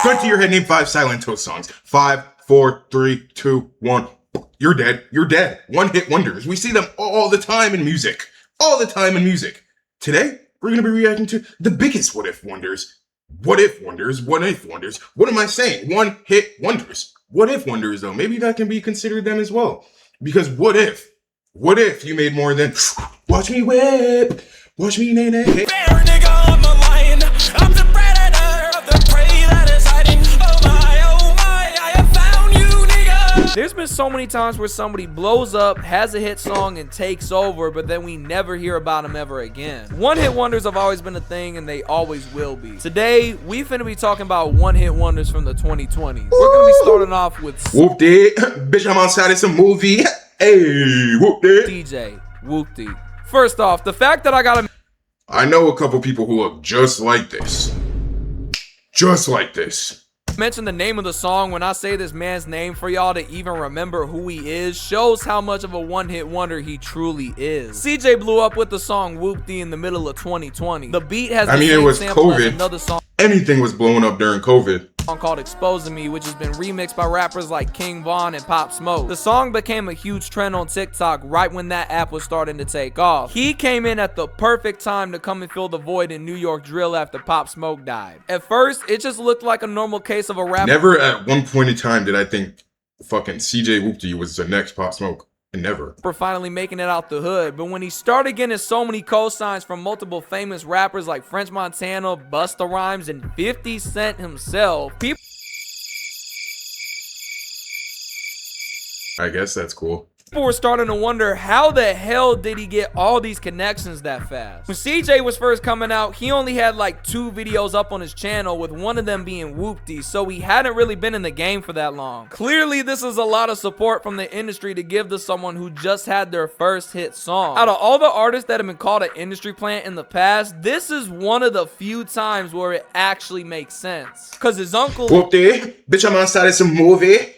Gun to your head, name 5 Silent Hill songs. 5, 4, 3, 2, 1. You're dead. You're dead. One-hit wonders. We see them all the time in music. All the time in music. Today, we're going to be reacting to the biggest what-if wonders. What-if wonders? What-if wonders? What am I saying? One-hit wonders. What-if wonders, though? Maybe that can be considered them as well. Because what if you made more than watch me whip, watch me nay-nay. Fair nigga, I'm a lion. I'm the predator of the prey that is hiding. Oh my, I have found you, nigga. There's been so many times where somebody blows up, has a hit song, and takes over, but then we never hear about them ever again. One-hit wonders have always been a thing, and they always will be. Today, we finna be talking about one-hit wonders from the 2020s. We're gonna be starting off with Whoop-dee, bitch, I'm outside, it's a movie. Hey, whoop-dee. DJ Whoop-dee. First off, the fact that I know a couple people who look just like this. Just like this. mention the name of the song when I say this man's name for y'all to even remember who he is shows how much of a one-hit wonder he truly is. CJ blew up with the song Whoop-dee in the middle of 2020. The beat has the same sample as another song. Anything was blowing up during COVID. Called Exposing Me, which has been remixed by rappers like King Von and Pop Smoke. The song became a huge trend on TikTok right when that app was starting to take off. He came in at the perfect time to come and fill the void in New York drill after Pop Smoke died. At first, it just looked like a normal case of a rapper. Never at one point in time did I think fucking CJ Whoop-dee was the next Pop Smoke. Never. For finally making it out the hood, but when he started getting so many cosigns from multiple famous rappers like French Montana, Busta Rhymes, and 50 Cent himself, I guess that's cool. People were starting to wonder how the hell did he get all these connections that fast. When CJ was first coming out, he only had like 2 videos up on his channel, with one of them being Whoop-dee, so he hadn't really been in the game for that long. Clearly, this is a lot of support from the industry to give to someone who just had their first hit song. Out of all the artists that have been called an industry plant in the past, this is one of the few times where it actually makes sense. Cause his uncle Whoop-dee, bitch, I'm outside, it's a movie.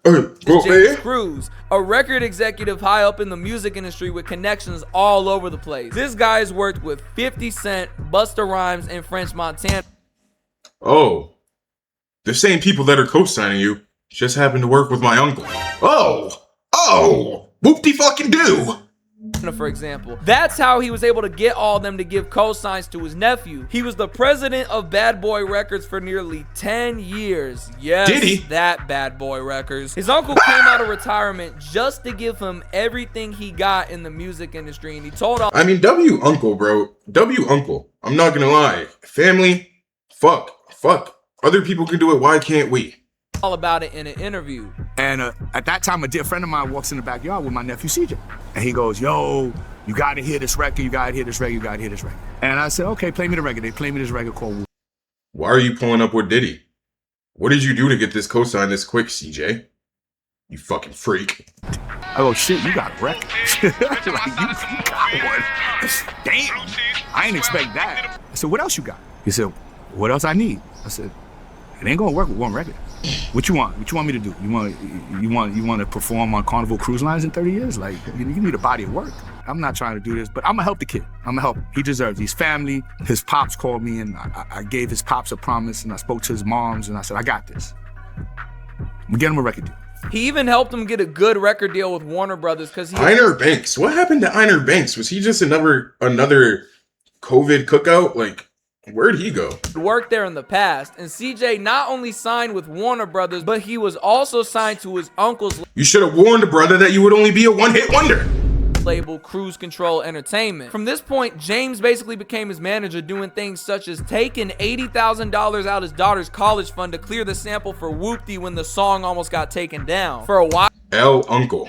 James Cruz, a record executive high up in the music industry with connections all over the place. This guy has worked with 50 Cent, Busta Rhymes, and French Montana. Oh, the same people that are co-signing you just happen to work with my uncle. Oh, whoop-dee fucking do. For example, that's how he was able to get all of them to give cosigns to his nephew. He was the president of Bad Boy Records for nearly 10 years. Yes, did he? That Bad Boy Records. His uncle came out of retirement just to give him everything he got in the music industry, and he told all— I mean, W uncle, bro. W uncle. I'm not gonna lie. Family, fuck. Other people can do it, why can't we? All about it in an interview. And at that time, a dear friend of mine walks in the backyard with my nephew CJ. And he goes, yo, you gotta hear this record, you gotta hear this record, you gotta hear this record. And I said, okay, play me the record. They play me this record called Whoop. Why are you pulling up with Diddy? What did you do to get this cosign this quick, CJ? You fucking freak. I go, shit, you got a record? Like, you got one. Damn, I ain't expect that. I said, what else you got? He said, what else I need? I said, it ain't gonna work with one record. What you want? What you want me to do? You want to perform on Carnival Cruise Lines in 30 years? Like, you need a body of work. I'm not trying to do this, but I'm gonna help the kid. I'm gonna help him. He deserves it. He's family. His pops called me, and I gave his pops a promise, and I spoke to his moms, and I said, I got this. I'm gonna get him a record deal. He even helped him get a good record deal with Warner Brothers because Einar Banks. What happened to Einar Banks? Was he just another COVID cookout? Like, where'd he go? Worked there in the past, and CJ not only signed with Warner Brothers, but he was also signed to his uncle's— You should have warned a brother that you would only be a one-hit wonder. —label, Cruise Control Entertainment. From this point, James basically became his manager, doing things such as taking $80,000 out his daughter's college fund to clear the sample for Whoop-dee when the song almost got taken down. For a while, Uncle.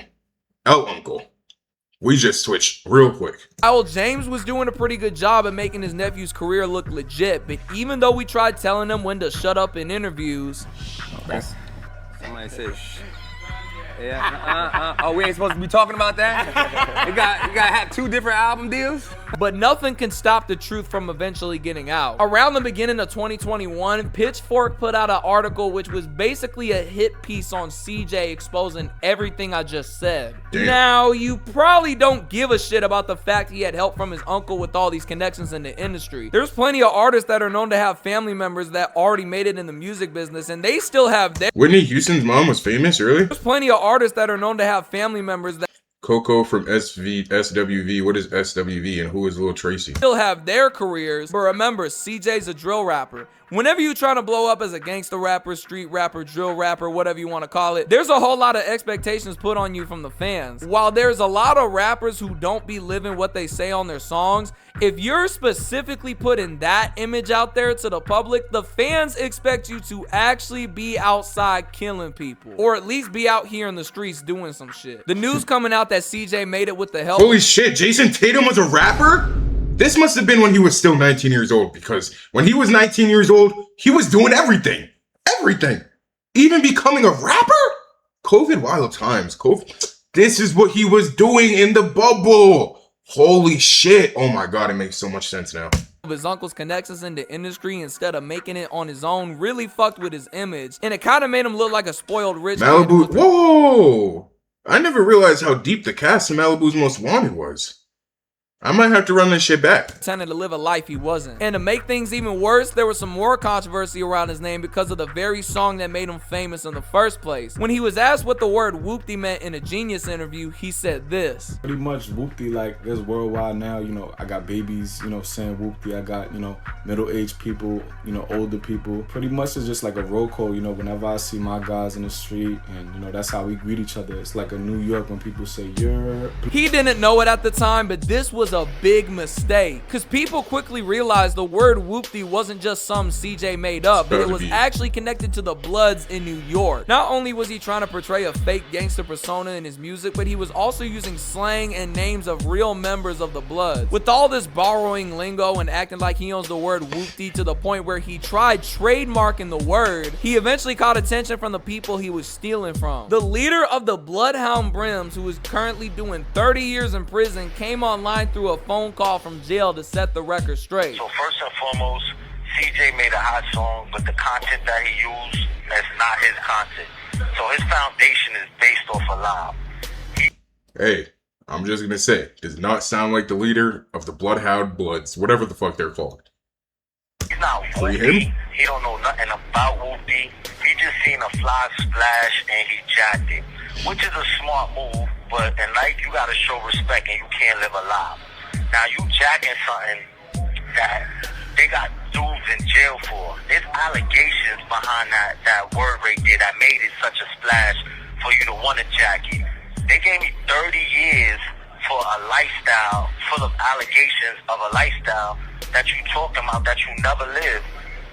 We just switched real quick. James was doing a pretty good job at making his nephew's career look legit, but even though we tried telling him when to shut up in interviews— Somebody said shh. Yeah. Oh, we ain't supposed to be talking about that? You got to have 2 different album deals? But nothing can stop the truth from eventually getting out. Around the beginning of 2021, Pitchfork put out an article which was basically a hit piece on CJ exposing everything I just said. Damn. Now, you probably don't give a shit about the fact he had help from his uncle with all these connections in the industry. There's plenty of artists that are known to have family members that already made it in the music business, and they still have their... Whitney Houston's mom was famous early. There's plenty of artists that are known to have family members that Coco from SWV. What is SWV and who is Lil Tracy? still have their careers, but remember, CJ's a drill rapper. Whenever you're trying to blow up as a gangster rapper, street rapper, drill rapper, whatever you want to call it, there's a whole lot of expectations put on you from the fans. While there's a lot of rappers who don't be living what they say on their songs, if you're specifically putting that image out there to the public, the fans expect you to actually be outside killing people, or at least be out here in the streets doing some shit. The news coming out that CJ made it with the help... Holy shit, Jason Tatum was a rapper? This must have been when he was still 19 years old, because when he was 19 years old, he was doing everything. Everything. Even becoming a rapper? COVID wild times. COVID. This is what he was doing in the bubble. Holy shit. Oh my God, it makes so much sense now. His uncle's connections in the industry instead of making it on his own really fucked with his image, and it kind of made him look like a spoiled rich man. Malibu. Whoa. I never realized how deep the cast of Malibu's Most Wanted was. I might have to run this shit back. Pretending to live a life he wasn't. And to make things even worse, there was some more controversy around his name because of the very song that made him famous in the first place. When he was asked what the word whoopty meant in a Genius interview, he said this. Pretty much whoopty, like, it's worldwide now. You know, I got babies, you know, saying whoopty. I got, you know, middle-aged people, you know, older people. Pretty much it's just like a roll call, you know, whenever I see my guys in the street, and, you know, that's how we greet each other. It's like a New York when people say, you're... He didn't know it at the time, but this was a big mistake, because people quickly realized the word whoopty wasn't just some CJ made up, but it was actually connected to the Bloods in New York. Not only was he trying to portray a fake gangster persona in his music, but he was also using slang and names of real members of the Bloods. With all this borrowing lingo and acting like he owns the word whoopty to the point where he tried trademarking the word, he eventually caught attention from the people he was stealing from. The leader of the Bloodhound Brims, who is currently doing 30 years in prison, came online through a phone call from jail to set the record straight. So first and foremost, CJ made a hot song, but the content that he used is not his content. So his foundation is based off a lie. Hey, I'm just gonna say, does not sound like the leader of the Bloodhound Bloods, whatever the fuck they're called. He's not Free Whoopi. him? He don't know nothing about Whoopi. He just seen a fly splash and he jacked it, which is a smart move, but in life you gotta show respect and you can't live a lie. Now you jacking something that they got dudes in jail for. There's allegations behind that word right there that made it such a splash for you to want to jack it. They gave me 30 years for a lifestyle full of allegations of a lifestyle that you talking about that you never lived.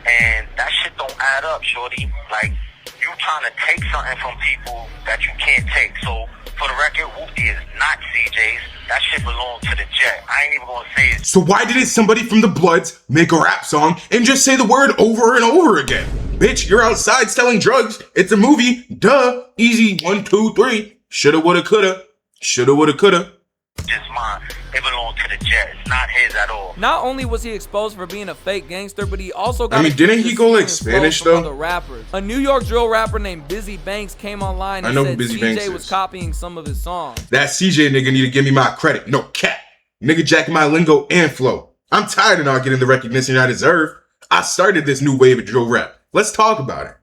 And that shit don't add up, shorty. Like, you trying to take something from people that you can't take. So, for the record, Whoopty is not CJ's. That shit belongs to the Jet. I ain't even gonna say it. So why didn't somebody from the Bloods make a rap song and just say the word over and over again? Bitch, you're outside selling drugs. It's a movie. Duh. Easy. 1, 2, 3. Shoulda, woulda, coulda. Shoulda, woulda, coulda. It's mine. It belongs to the Jet. It's not his at all. Not only was he exposed for being a fake gangster, but he also got... I mean, didn't he go like Spanish though? Other rappers. A New York drill rapper named Busy Banks came online and said CJ was copying some of his songs. That CJ nigga need to give me my credit. No cap. Nigga jacking my lingo and flow. I'm tired of not getting the recognition I deserve. I started this new wave of drill rap. Let's talk about it.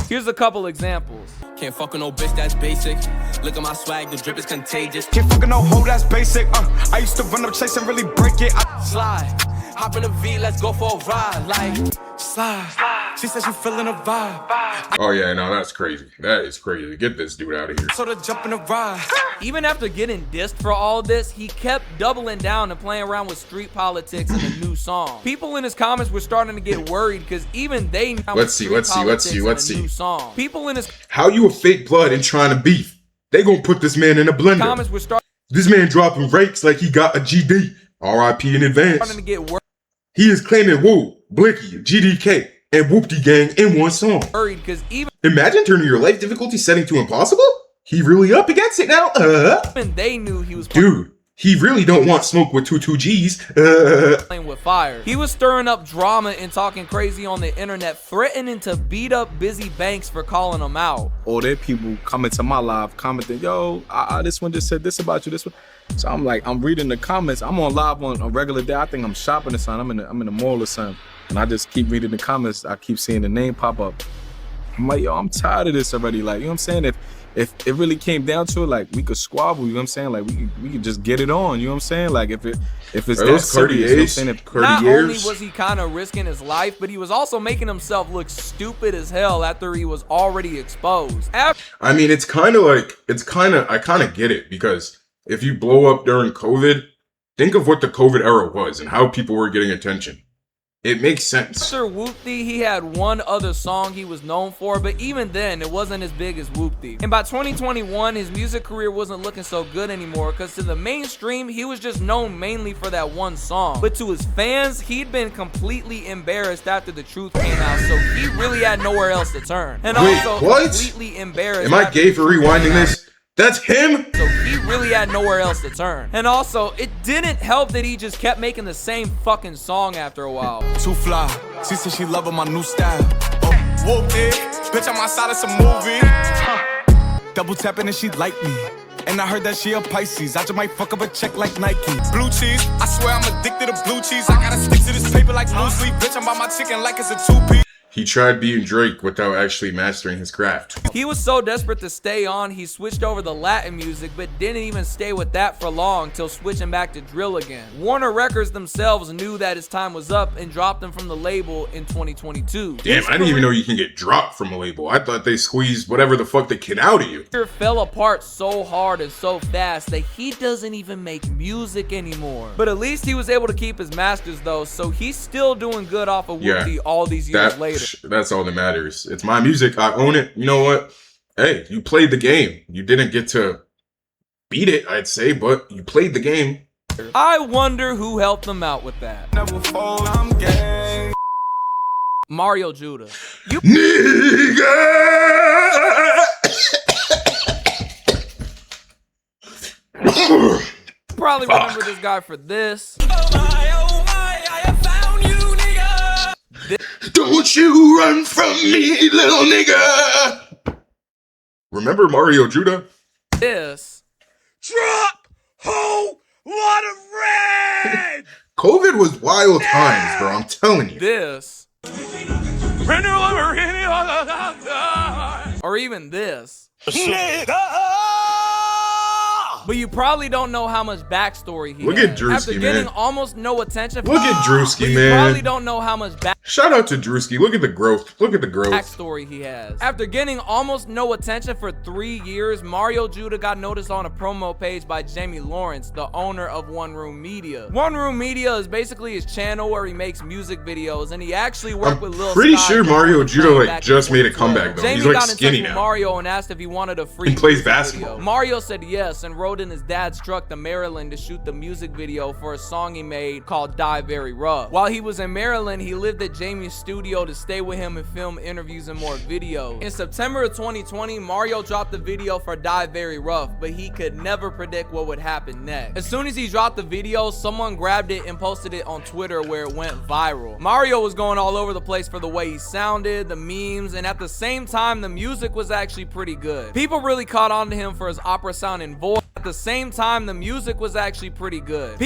Here's a couple examples. Can't fuck with no bitch that's basic. Look at my swag, the drip is contagious. Can't fucking no hoe that's basic. I used to run up chase and really break it. Slide, hop in the V, let's go for a ride. Like, Slide. She said she feeling a vibe. Oh yeah, no, that's crazy. That is crazy. Get this dude out of here. So to jump in a ride. Even after getting dissed for all this, he kept doubling down and playing around with street politics in a new song. People in his comments were starting to get worried because even they knew Let's see. People in his How you a fake blood and trying to beef? They gonna put this man in a blender. comments were starting This man dropping rakes like he got a GD. RIP in advance. to get worried He is claiming Woo, Blicky, GDK, and Whoopty Gang in one song. because even Imagine turning your life difficulty setting to impossible? he really up against it now. Even they knew he was Dude, he really don't want smoke with 2Gs. playing with fire. He was stirring up drama and talking crazy on the internet, threatening to beat up Busy Banks for calling him out. Or there people coming to my live commenting, yo, this one just said this about you, this one. So I'm like, I'm reading the comments. I'm on live on a regular day. I think I'm shopping or something. I'm in the mall or something. And I just keep reading the comments. I keep seeing the name pop up. I'm like, yo, I'm tired of this already. Like, you know what I'm saying? If it really came down to it, like, we could squabble, you know what I'm saying? Like, we could just get it on, you know what I'm saying? Like, if it's that serious, you know what I'm saying? Not only was he kind of risking his life, but he was also making himself look stupid as hell after he was already exposed. I mean, I kind of get it, because if you blow up during COVID, think of what the COVID era was and how people were getting attention. It makes sense. After Whoopty, he had one other song he was known for, but even then, it wasn't as big as Whoopty. And by 2021, his music career wasn't looking so good anymore, because to the mainstream, he was just known mainly for that one song. But to his fans, he'd been completely embarrassed after The Truth came out, so he really had nowhere else to turn. And Wait, also what? completely embarrassed. Am I gay for rewinding this? That's him? So he really had nowhere else to turn. And also, it didn't help that he just kept making the same fucking song after a while. Too fly. She said she loving my new style. Oh, whoop it. Bitch, I'm outside of some movie. Double tapping and she like me. And I heard that she a Pisces. I just might fuck up a check like Nike. Blue cheese. I swear I'm addicted to blue cheese. I gotta stick to this paper like blue sleep. Bitch, I'm by my chicken like it's a 2-piece. He tried being Drake without actually mastering his craft. He was so desperate to stay on, he switched over to Latin music, but didn't even stay with that for long till switching back to drill again. Warner Records themselves knew that his time was up and dropped him from the label in 2022. Damn, I didn't even know you can get dropped from a label. I thought they squeezed whatever the fuck they get out of you. It fell apart so hard and so fast that he doesn't even make music anymore. But at least he was able to keep his masters though, so he's still doing good off of Whoopty all these years later. That's all that matters. It's my music. I own it. You know what? Hey, you played the game. You didn't get to beat it, I'd say, but you played the game. I wonder who helped him out with that. Never fold, I'm gay. Mario Judah. You Nigga! probably remember this guy for this. Oh my, I have found you, nigga. Don't you run from me, little nigga! Remember Mario Judah? This. Drop whole lot of red. COVID was wild times, bro. I'm telling you. This. Or even this. But you probably don't know how much backstory he Look had. at Drewski, After getting man. almost no attention. Look at Drewski, but you man. probably don't know how much Shout out to Drewski. Look at the growth. Look at the growth. backstory he has. After getting almost no attention for 3 years, Mario Judah got noticed on a promo page by Jamie Lawrence, the owner of One Room Media. One Room Media is basically his channel where he makes music videos, and he actually worked with Lil Pretty Sky sure Mario before Judah playing like back in just made a 2012. comeback though. Jamie He's like got in skinny touch with now. Mario and asked if he wanted a free He plays music basketball. video. Mario said yes and rode in his dad's truck to Maryland to shoot the music video for a song he made called Die Very Rough. While he was in Maryland, he lived at Jamie's studio to stay with him and film interviews and more videos. In September of 2020, Mario dropped the video for Die Very Rough, but he could never predict what would happen next. As soon as he dropped the video, someone grabbed it and posted it on Twitter where it went viral. Mario was going all over the place for the way he sounded, the memes, and at the same time, the music was actually pretty good. People really caught on to him for his opera sounding voice. At the same time, the music was actually pretty good.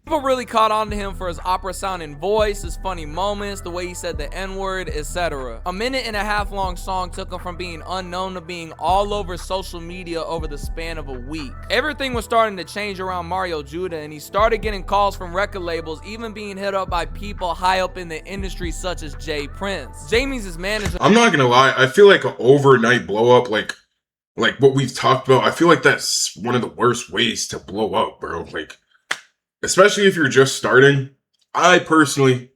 People really caught on to him for his opera sounding voice, his funny moments, the way he said the N-word, etc. A 1.5-minute long song took him from being unknown to being all over social media over the span of a week. Everything was starting to change around Mario Judah, and he started getting calls from record labels, even being hit up by people high up in the industry such as Jay Prince. Jamie's his manager. I'm not gonna lie, I feel like an overnight blow up, like what we've talked about, I feel like that's one of the worst ways to blow up, bro. Like, especially if you're just starting, I personally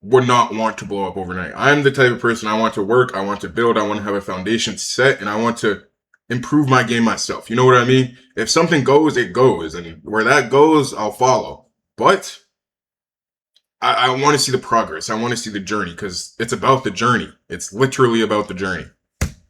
would not want to blow up overnight. I'm the type of person, I want to work, I want to build, I want to have a foundation set, and I want to improve my game myself. You know what I mean? If something goes, it goes, and where that goes, I'll follow. But I want to see the progress. I want to see the journey because it's about the journey. It's literally about the journey.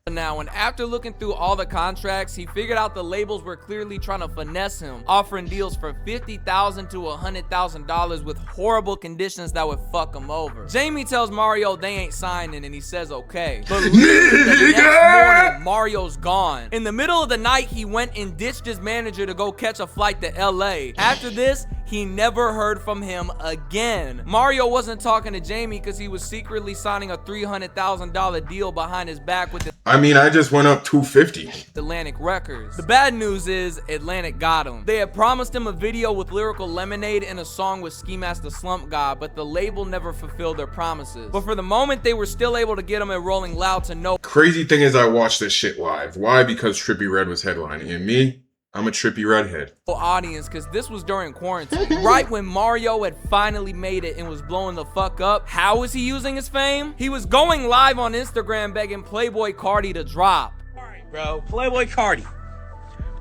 Now, and after looking through all the contracts, he figured out the labels were clearly trying to finesse him, offering deals for $50,000 to $100,000 with horrible conditions that would fuck him over. Jamie tells Mario they ain't signing, and he says okay. But the next morning, Mario's gone. In the middle of the night, he went and ditched his manager to go catch a flight to LA. After this, he never heard from him again. Mario wasn't talking to Jamie because he was secretly signing a $300,000 deal behind his back with I mean, I just went up 250. Atlantic Records. The bad news is Atlantic got him. They had promised him a video with Lyrical Lemonade and a song with Ski Master Slump God, but the label never fulfilled their promises. But for the moment, they were still able to get him at Rolling Loud to no Crazy thing is I watched this shit live. Why? Because Trippie Redd was headlining. And me, I'm a Trippie Redd head. audience because this was during quarantine. Right when Mario had finally made it and was blowing the fuck up, how was he using his fame? He was going live on Instagram begging Playboy Cardi to drop. Alright, bro. Playboy Cardi.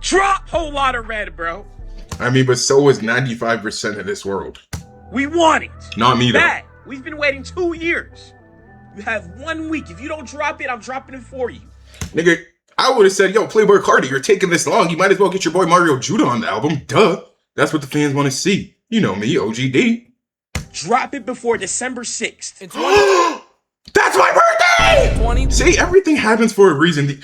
Drop Whole Lot of Red, bro. I mean, but so is 95% of this world. We want it. Not me, though. Bad. We've been waiting 2 years. You have 1 week. If you don't drop it, I'm dropping it for you. Nigga, I would have said, yo, Playboy Cardi, you're taking this long. You might as well get your boy Mario Judah on the album. Duh. That's what the fans want to see. You know me, OGD. Drop it before December 6th. In 20- That's my birthday! 20 See, everything happens for a reason.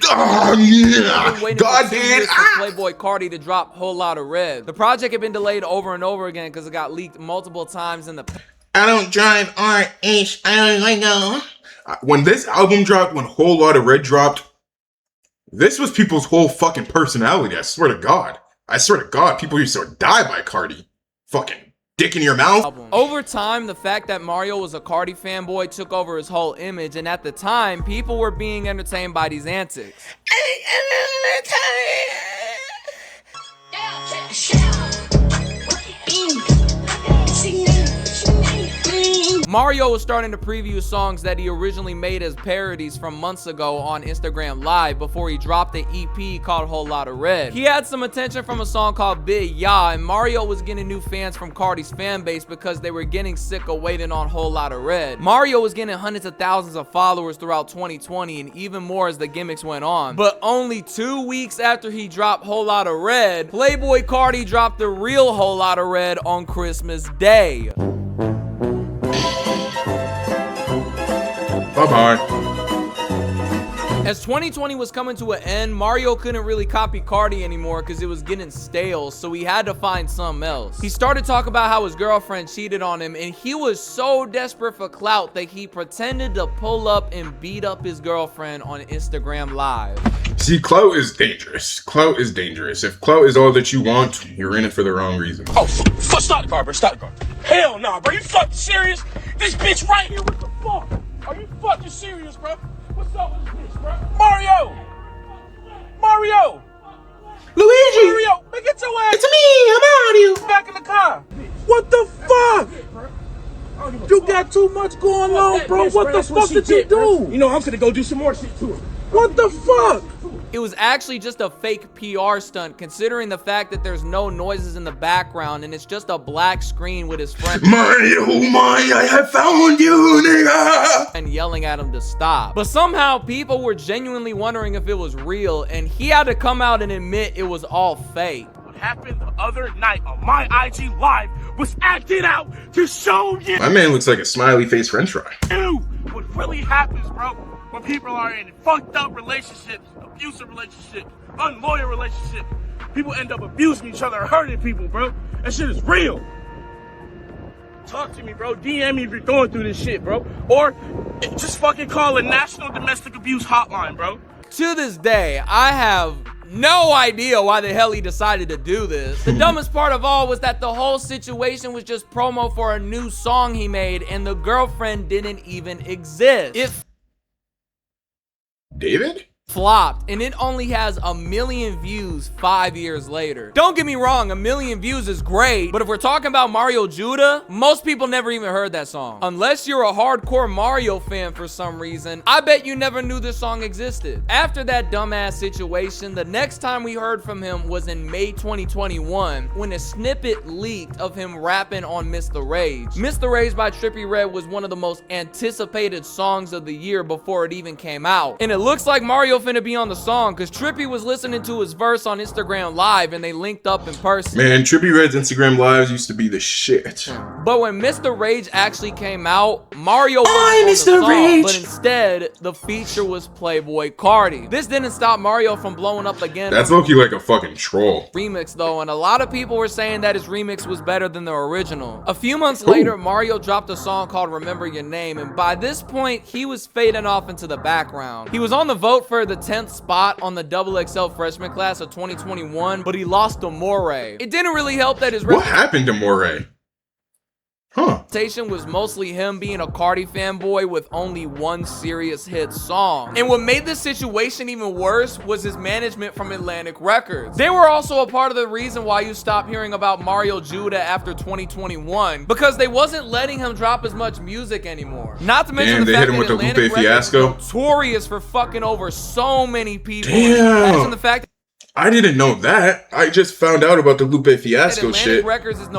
Oh, yeah. God damn. for Playboy Cardi to drop Whole Lot of Red. The project had been delayed over and over again because it got leaked multiple times in the I don't drive RH. I don't know. When this album dropped, when Whole Lot of Red dropped, this was people's whole fucking personality. I swear to God. I swear to God, people used to die by Cardi. Fucking dick in your mouth. Over time, the fact that Mario was a Cardi fanboy took over his whole image, and at the time, people were being entertained by these antics. Mario was starting to preview songs that he originally made as parodies from months ago on Instagram Live before he dropped the EP called Whole Lot of Red. He had some attention from a song called Big Ya, and Mario was getting new fans from Cardi's fan base because they were getting sick of waiting on Whole Lot of Red. Mario was getting hundreds of thousands of followers throughout 2020 and even more as the gimmicks went on. But only 2 weeks after he dropped Whole Lot of Red, Playboy Cardi dropped the real Whole Lot of Red on Christmas Day. Bye-bye. As 2020 was coming to an end, Mario couldn't really copy Cardi anymore because it was getting stale, so he had to find something else. He started talking about how his girlfriend cheated on him, and he was so desperate for clout that he pretended to pull up and beat up his girlfriend on Instagram Live. See, clout is dangerous. Clout is dangerous. If clout is all that you want, you're in it for the wrong reason. Oh, stop the car, bro. Stop the car. Hell nah, bro. You fucking serious? This bitch right here, what the fuck? Are you fucking serious, bro? What's up with this bitch, bro? Mario! Mario! Luigi! Mario! Man, get your ass! It's me, I'm Mario! Back in the car! What the fuck? You got too much going on, bro. What the fuck did you do? You know, I'm gonna go do some more shit to her. What the fuck? It was actually just a fake PR stunt, considering the fact that there's no noises in the background and it's just a black screen with his friend I have found you, nigga! and yelling at him to stop. But somehow people were genuinely wondering if it was real, and he had to come out and admit it was all fake. What happened the other night on my IG Live was acted out to show you My man looks like a smiley face french fry. what really happens, bro, when people are in fucked up relationships, abusive relationships, unloyal relationships. People end up abusing each other, hurting people, bro. That shit is real. Talk to me, bro. DM me if you're going through this shit, bro. Or just fucking call a National Domestic Abuse Hotline, bro. To this day, I have no idea why the hell he decided to do this. The dumbest part of all was that the whole situation was just promo for a new song he made, and the girlfriend didn't even exist. David? flopped, and it only has 1 million views 5 years later. Don't get me wrong, 1 million views is great, but if we're talking about Mario Judah, most people never even heard that song. Unless you're a hardcore Mario fan for some reason, I bet you never knew this song existed. After that dumbass situation, the next time we heard from him was in May 2021, when a snippet leaked of him rapping on Mr. Rage. Mr. Rage by Trippie Redd was one of the most anticipated songs of the year before it even came out. And it looks like Mario finna be on the song, because Trippie was listening to his verse on Instagram Live and they linked up in person. Man, Trippie Redd's Instagram Lives used to be the shit. But when Mr. Rage actually came out, Mario wasn't on the song, but instead, the feature was Playboy Cardi. This didn't stop Mario from blowing up again. That's low-key like a fucking troll. Remix though, and a lot of people were saying that his remix was better than the original. A few months later, Mario dropped a song called Remember Your Name, and by this point, he was fading off into the background. He was on the vote for the 10th spot on the XXL freshman class of 2021, but he lost to Moray. It didn't really help that his What happened to Moray? Huh. reputation was mostly him being a Cardi fanboy with only one serious hit song. And what made this situation even worse was his management from Atlantic Records. They were also a part of the reason why you stopped hearing about Mario Judah after 2021, because they wasn't letting him drop as much music anymore. Not to mention the fact that Atlantic Records is notorious for fucking over so many people. Damn. The fact I didn't know that. I just found out about the Lupe Fiasco shit.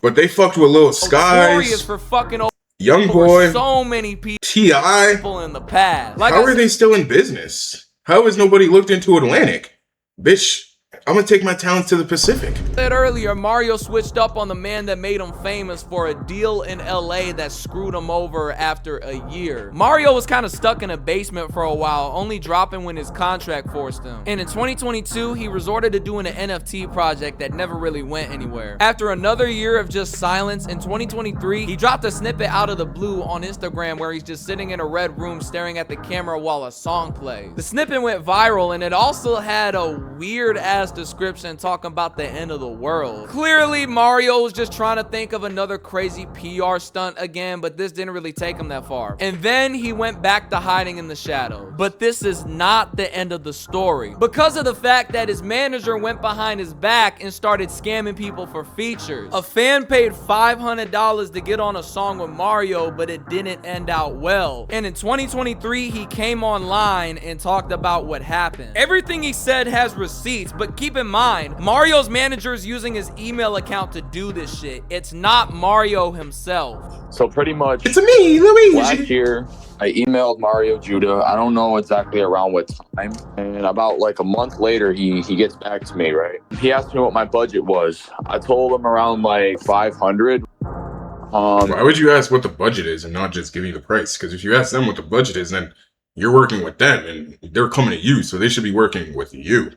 But they fucked with Lil Skies, for fucking Young Boy, so many people T.I. in the past. How are they still in business? How has nobody looked into Atlantic? Bitch, I'm gonna take my talents to the Pacific. Said earlier, Mario switched up on the man that made him famous for a deal in LA that screwed him over after a year. Mario was kind of stuck in a basement for a while, only dropping when his contract forced him. And in 2022, he resorted to doing an NFT project that never really went anywhere. After another year of just silence, in 2023, he dropped a snippet out of the blue on Instagram where he's just sitting in a red room staring at the camera while a song plays. The snippet went viral, and it also had a weird ass description talking about the end of the world. Clearly, Mario was just trying to think of another crazy PR stunt again, but this didn't really take him that far. And then he went back to hiding in the shadows. But this is not the end of the story, because of the fact that his manager went behind his back and started scamming people for features. A fan paid $500 to get on a song with Mario, but it didn't end out well. And in 2023, he came online and talked about what happened. Everything he said has receipts, but keep in mind, Mario's manager is using his email account to do this shit. It's not Mario himself. So pretty much, it's me, Luigi. Last year, I emailed Mario Judah. I don't know exactly around what time. And about like a month later, he gets back to me, right? He asked me what my budget was. I told him around like 500. Why would you ask what the budget is and not just give you the price? Because if you ask them what the budget is, then you're working with them and they're coming to you, so they should be working with you.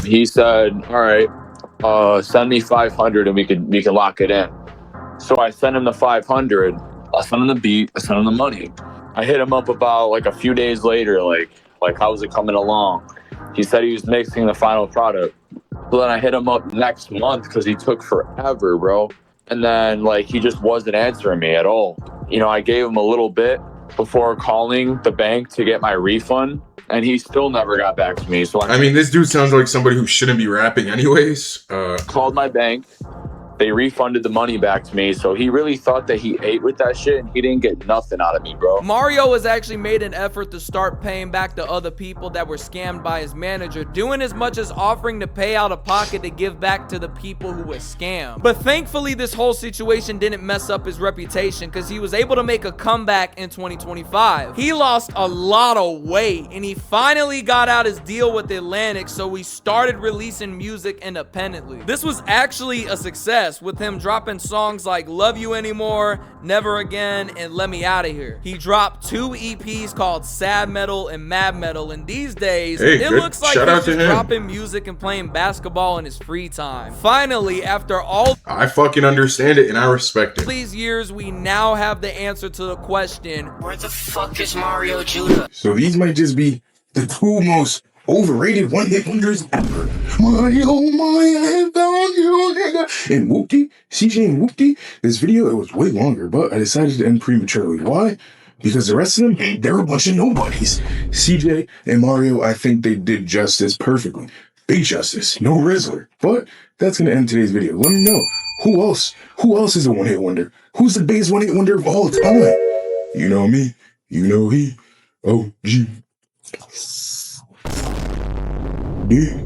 He said, all right, send me 500 and we can lock it in. So I sent him the 500. I sent him the beat. I sent him the money. I hit him up about like a few days later, like how's it coming along? He said he was mixing the final product. So then I hit him up next month because he took forever, bro. And then like he just wasn't answering me at all. You know, I gave him a little bit before calling the bank to get my refund, and he still never got back to me. So I mean, this dude sounds like somebody who shouldn't be rapping anyways. Called my bank. They refunded the money back to me, so he really thought that he ate with that shit, and he didn't get nothing out of me, bro. Mario has actually made an effort to start paying back to other people that were scammed by his manager, doing as much as offering to pay out of pocket to give back to the people who were scammed. But thankfully, this whole situation didn't mess up his reputation, because he was able to make a comeback in 2025. He lost a lot of weight, and he finally got out his deal with Atlantic, so he started releasing music independently. This was actually a success, with him dropping songs like Love You Anymore, Never Again, and Let Me Outta Here. He dropped 2 EPs called Sad Metal and Mad Metal, and these days, it looks like he's just dropping music and playing basketball in his free time. Finally, after all I fucking understand it and I respect it. these years, we now have the answer to the question, where the fuck is Mario Judah? So these might just be the 2 most overrated one-hit wonders ever. My oh my, I found you, nigga. And Whoopty, CJ and Whoopty, this video, it was way longer, but I decided to end prematurely. Why? Because the rest of them, they're a bunch of nobodies. CJ and Mario, I think they did justice perfectly. Big justice, no Rizzler. But that's gonna end today's video. Let me know. Who else is a one-hit wonder? Who's the biggest one-hit wonder of all time? You know me, you know he, OG. Yeah.